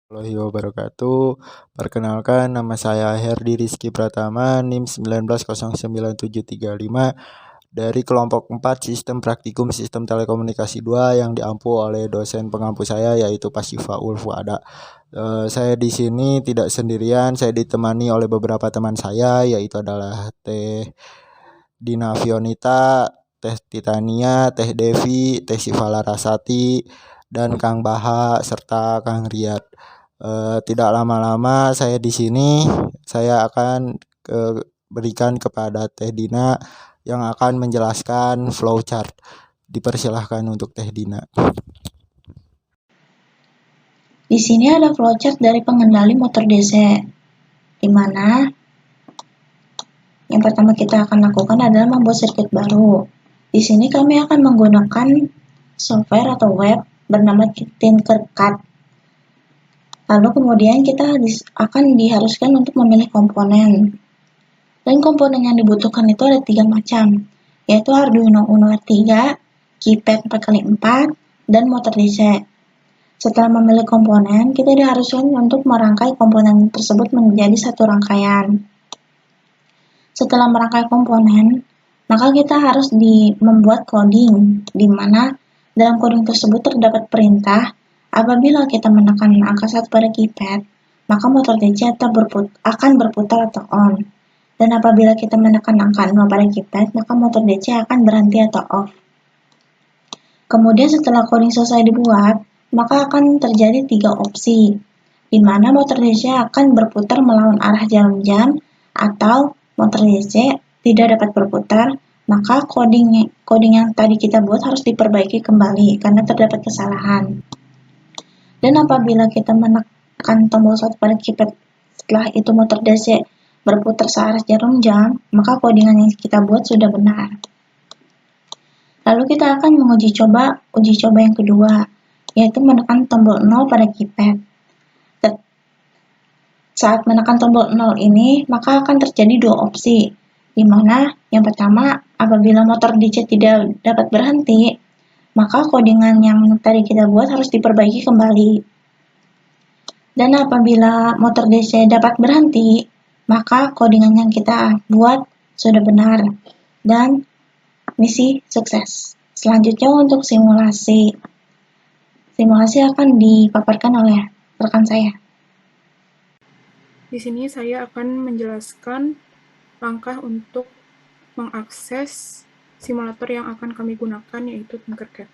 Warahmatullahi wabarakatuh. Perkenalkan, nama saya Herdi Rizky Pratama, NIM 19093735 dari kelompok 4 Sistem Praktikum Sistem Telekomunikasi 2 yang diampu oleh dosen pengampu saya yaitu Pak Syifaul Fuada. Saya di sini tidak sendirian, saya ditemani oleh beberapa teman saya yaitu adalah Teh Dina Fionita, Teh Titania, Teh Devi, Teh Sivala Rasati, dan Kang Baha serta Kang Riyad. Tidak lama-lama saya di sini, saya akan berikan kepada Teh Dina yang akan menjelaskan flowchart. Dipersilahkan untuk Teh Dina. Di sini ada flowchart dari pengendali motor DC, di mana yang pertama kita akan lakukan adalah membuat sirkuit baru. Di sini kami akan menggunakan software atau web bernama Tinkercad. Lalu kemudian kita akan diharuskan untuk memilih komponen. Dan komponen yang dibutuhkan itu ada 3 macam, yaitu Arduino Uno R3, keypad 4x4, dan motor DC. Setelah memilih komponen, kita diharuskan untuk merangkai komponen tersebut menjadi satu rangkaian. Setelah merangkai komponen, maka kita harus membuat coding, di mana dalam coding tersebut terdapat perintah apabila kita menekan angka 1 pada keypad, maka motor DC akan berputar atau on. Dan apabila kita menekan angka 0 pada keypad, maka motor DC akan berhenti atau off. Kemudian setelah coding selesai dibuat, maka akan terjadi 3 opsi, di mana motor DC akan berputar melawan arah jarum jam, atau motor DC tidak dapat berputar, maka coding yang tadi kita buat harus diperbaiki kembali karena terdapat kesalahan. Dan apabila kita menekan tombol 1 pada keypad, setelah itu motor DC berputar searah jarum jam, maka codingan yang kita buat sudah benar. Lalu kita akan uji coba yang kedua, yaitu menekan tombol 0 pada keypad. Saat menekan tombol 0 ini, maka akan terjadi 2 opsi, di mana yang pertama, apabila motor DC tidak dapat berhenti, maka codingan yang tadi kita buat harus diperbaiki kembali. Dan apabila motor DC dapat berhenti, maka codingan yang kita buat sudah benar dan misi sukses. Selanjutnya untuk simulasi. Simulasi akan dipaparkan oleh rekan saya. Di sini saya akan menjelaskan langkah untuk mengakses simulator yang akan kami gunakan, yaitu Tinkercad.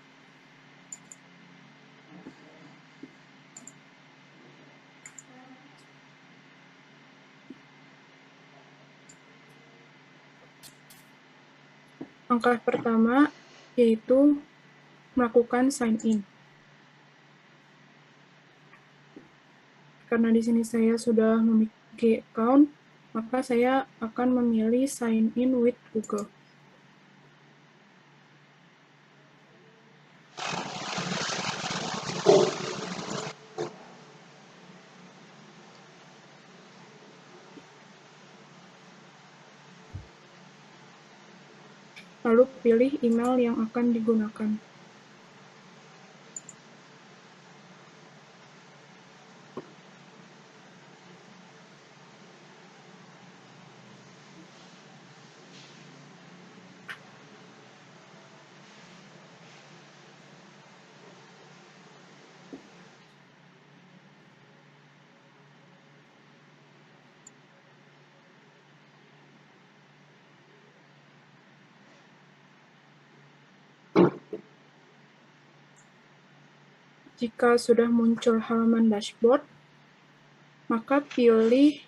Langkah pertama yaitu melakukan sign in. Karena di sini saya sudah memiliki account, maka saya akan memilih sign in with Google. Lalu pilih email yang akan digunakan. Jika sudah muncul halaman dashboard, maka pilih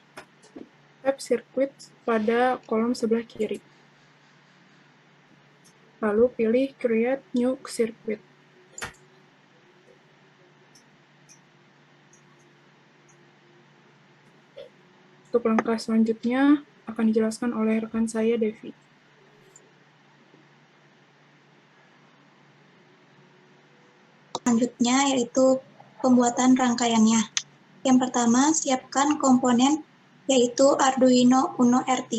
tab sirkuit pada kolom sebelah kiri. Lalu pilih Create New Circuit. Untuk langkah selanjutnya akan dijelaskan oleh rekan saya, Devi. Selanjutnya yaitu pembuatan rangkaiannya. Yang pertama, siapkan komponen yaitu Arduino Uno R3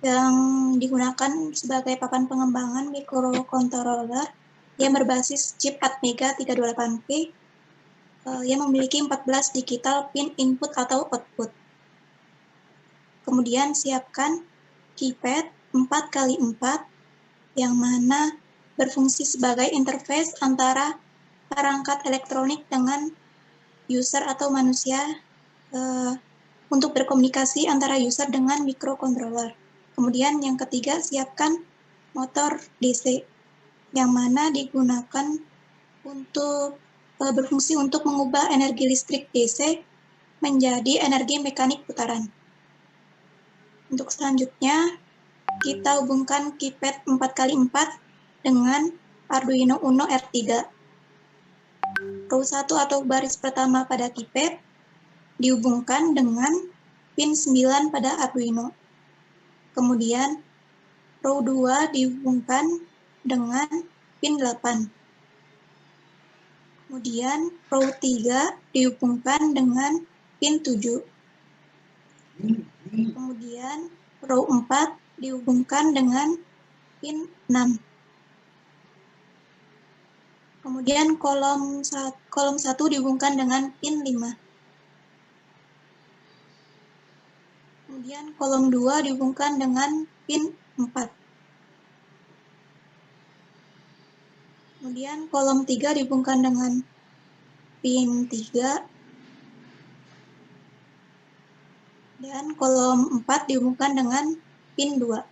yang digunakan sebagai papan pengembangan microcontroller yang berbasis chip Atmega 328P yang memiliki 14 digital pin input atau output. Kemudian siapkan keypad 4x4 yang mana berfungsi sebagai interface antara perangkat elektronik dengan user atau manusia untuk berkomunikasi antara user dengan microcontroller. Kemudian yang ketiga, siapkan motor DC yang mana digunakan untuk berfungsi untuk mengubah energi listrik DC menjadi energi mekanik putaran. Untuk selanjutnya, kita hubungkan keypad 4x4 dengan Arduino Uno R3. Row 1 atau baris pertama pada keypad dihubungkan dengan pin 9 pada Arduino. Kemudian, row 2 dihubungkan dengan pin 8. Kemudian, row 3 dihubungkan dengan pin 7. Kemudian, row 4 dihubungkan dengan pin 6. Kemudian kolom 1 dihubungkan dengan pin 5. Kemudian kolom 2 dihubungkan dengan pin 4. Kemudian kolom 3 dihubungkan dengan pin 3. Dan kolom 4 dihubungkan dengan pin 2.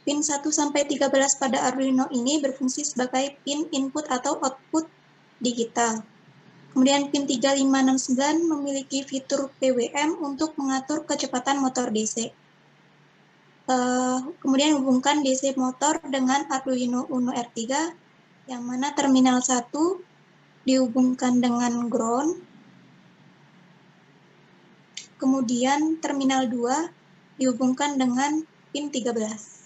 Pin 1 sampai 13 pada Arduino ini berfungsi sebagai pin input atau output digital. Kemudian pin 3, 5, 6, 9 memiliki fitur PWM untuk mengatur kecepatan motor DC. Kemudian hubungkan DC motor dengan Arduino Uno R3 yang mana terminal 1 dihubungkan dengan ground. Kemudian terminal 2 dihubungkan dengan pin 13.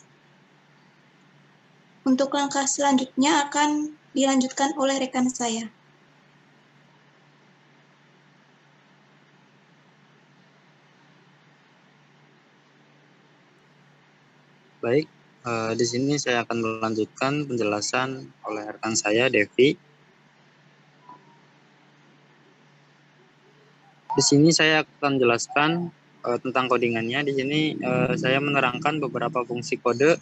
Untuk langkah selanjutnya akan dilanjutkan oleh rekan saya. Baik, di sini saya akan melanjutkan penjelasan oleh rekan saya, Devi. Di sini saya akan jelaskan tentang codingannya. Di sini saya menerangkan beberapa fungsi kode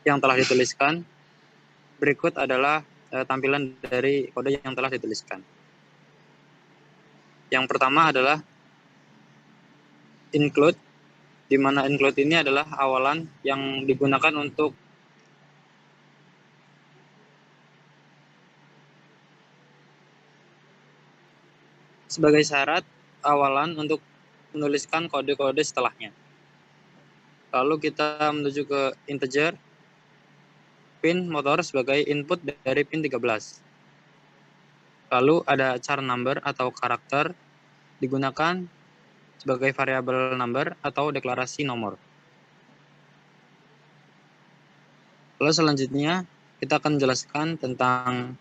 yang telah dituliskan. Berikut adalah tampilan dari kode yang telah dituliskan. Yang pertama adalah include, di mana include ini adalah awalan yang digunakan untuk sebagai syarat awalan untuk menuliskan kode-kode setelahnya. Lalu kita menuju ke integer, pin motor sebagai input dari pin 13. Lalu ada char number atau karakter digunakan sebagai variabel number atau deklarasi nomor. Lalu selanjutnya kita akan menjelaskan tentang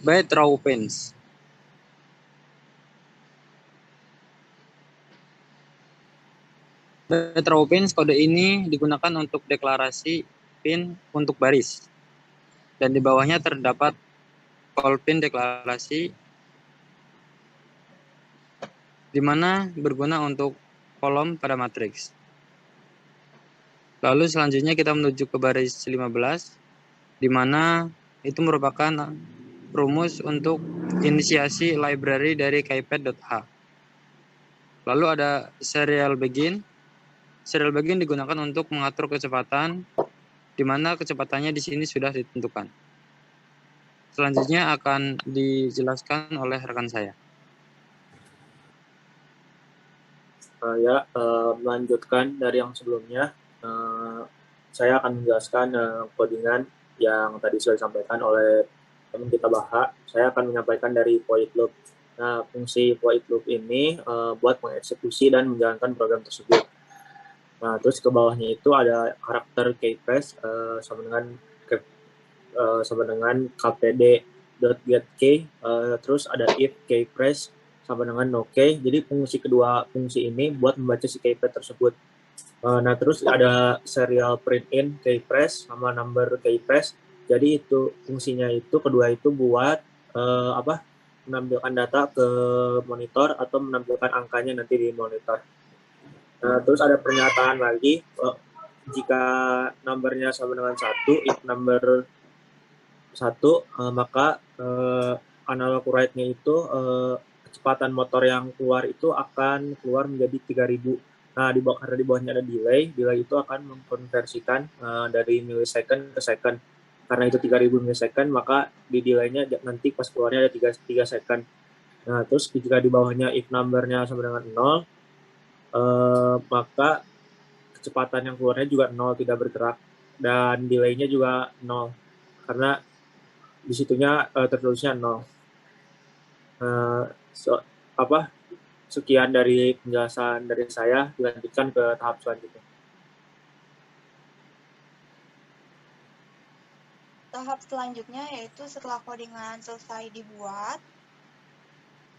byte row pins. Byte row pins, kode ini digunakan untuk deklarasi pin untuk baris. Dan di bawahnya terdapat call pin deklarasi, di mana berguna untuk kolom pada matriks. Lalu selanjutnya kita menuju ke baris 15, di mana itu merupakan rumus untuk inisiasi library dari keypad.h. Lalu ada serial begin. Serial begin digunakan untuk mengatur kecepatan, di mana kecepatannya di sini sudah ditentukan. Selanjutnya akan dijelaskan oleh rekan saya. Melanjutkan dari yang sebelumnya, saya akan menjelaskan codingan yang tadi sudah disampaikan oleh teman kita Baha. Saya akan menyampaikan dari void loop. Nah, fungsi void loop ini buat mengeksekusi dan menjalankan program tersebut. Nah, terus ke bawahnya itu ada karakter keypress sama dengan kpd.getKey, terus ada if keypress sama dengan no key. Jadi fungsi kedua fungsi ini buat membaca si keypad tersebut. Nah, terus ada serial print in key press sama number key press. Jadi itu fungsinya itu kedua itu buat menampilkan data ke monitor atau menampilkan angkanya nanti di monitor. Terus ada pernyataan lagi, jika numbernya sama dengan 1, if number 1, maka analog write-nya itu kecepatan motor yang keluar itu akan keluar menjadi 3000. Nah, karena di bawahnya ada delay itu akan mengkonversikan dari millisecond ke second. Karena itu 3000 millisecond, maka di delay-nya nanti pas keluarnya ada 3 second. Nah, terus jika di bawahnya if number-nya sama dengan 0, maka kecepatan yang keluarnya juga 0, tidak bergerak, dan delay-nya juga 0 karena di situnya tertulisnya 0. Sekian dari penjelasan dari saya, dilanjutkan ke tahap selanjutnya. Tahap selanjutnya yaitu setelah codingan selesai dibuat,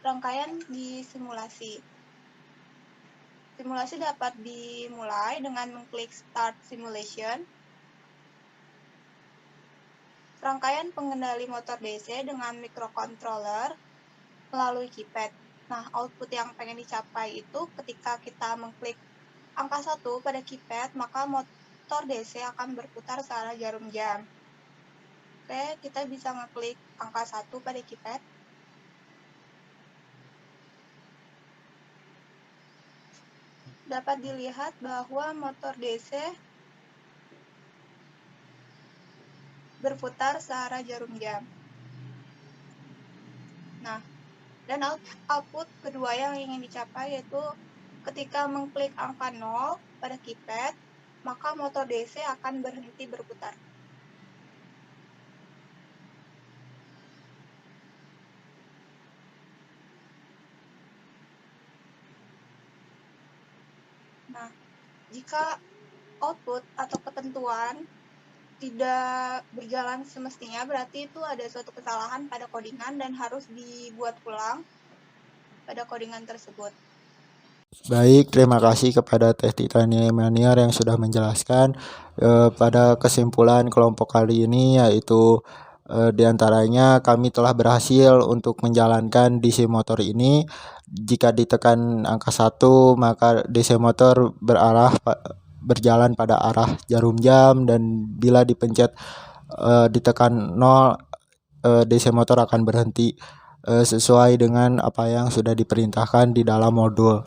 rangkaian disimulasi. Simulasi dapat dimulai dengan mengklik Start Simulation. Rangkaian pengendali motor DC dengan microcontroller melalui keypad. Nah, output yang pengen dicapai itu ketika kita mengklik angka 1 pada keypad, maka motor DC akan berputar searah jarum jam. Oke, kita bisa ngeklik angka 1 pada keypad. Dapat dilihat bahwa motor DC berputar searah jarum jam. Nah, dan output kedua yang ingin dicapai yaitu ketika mengklik angka 0 pada keypad, maka motor DC akan berhenti berputar. Nah, jika output atau ketentuan tidak berjalan semestinya, berarti itu ada suatu kesalahan pada codingan dan harus dibuat ulang pada codingan tersebut. Baik, terima kasih kepada Teh Titania Maniar yang sudah menjelaskan. Pada kesimpulan kelompok kali ini yaitu diantaranya kami telah berhasil untuk menjalankan DC motor ini. Jika ditekan angka 1, maka DC motor berjalan pada arah jarum jam, dan bila dipencet ditekan 0, DC motor akan berhenti sesuai dengan apa yang sudah diperintahkan di dalam modul.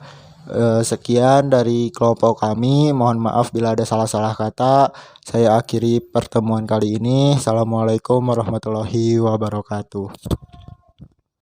Sekian dari kelompok kami, mohon maaf bila ada salah-salah kata. Saya akhiri pertemuan kali ini. Assalamualaikum warahmatullahi wabarakatuh.